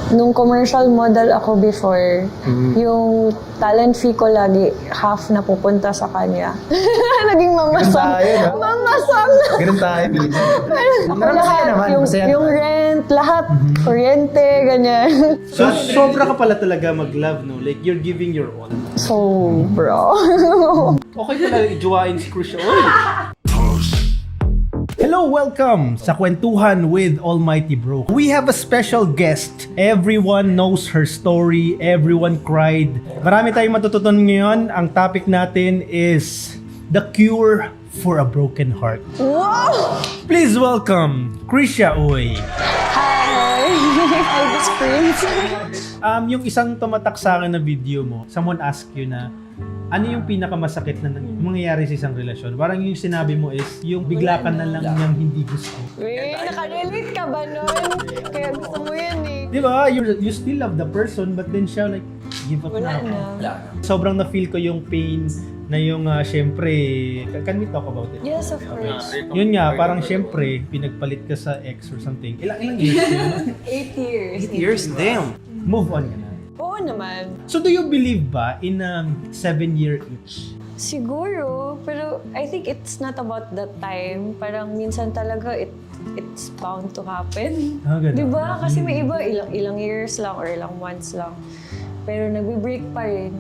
Nung commercial model ako before, yung talent fee ko lagi half na pupunta sa kanya. Naging mamasang. Ganun tayo, no? Mamasang. Ganun tayo, minsan. Ako lahat, yung rent, lahat, kuryente, ganyan. So, sobra ka pala talaga mag-love, no? Like, you're giving your all. Sobra. Okay talaga ijuwain si Crucia. Oy! Hello, welcome sa Kwentuhan with Almighty Bro. We have a special guest. Everyone knows her story. Everyone cried. Marami tayong matututunan ngayon. Ang topic natin is the cure for a broken heart. Wow! Please welcome Crucia Uy. Hi! Elvis Prince. Yung isang tumatak sa akin na video mo, someone asked you na, ano yung pinakamasakit na mangyayari sa isang relasyon? Parang yung sinabi mo is, yung bigla ka na lang niyang hindi gusto. Wait, nakarelate ka ba nun? Kaya gusto mo yun eh. Di ba? You still love the person, but then siya like, give up Wala na. na. Sobrang na-feel ko yung pain na yung, syempre, can we talk about it? Yes, of course. Yun nga, parang syempre, pinagpalit ka sa ex or something. Ilang years yun? 8 years. 8 years? Damn! Move on ka na. Oo naman. So do you believe ba in 7-year itch? Siguro, pero I think it's not about that time. Parang minsan talaga it's bound to happen. Ah, ganun. Diba? Kasi may iba ilang years lang or ilang months lang. Pero nagbe-break pa rin.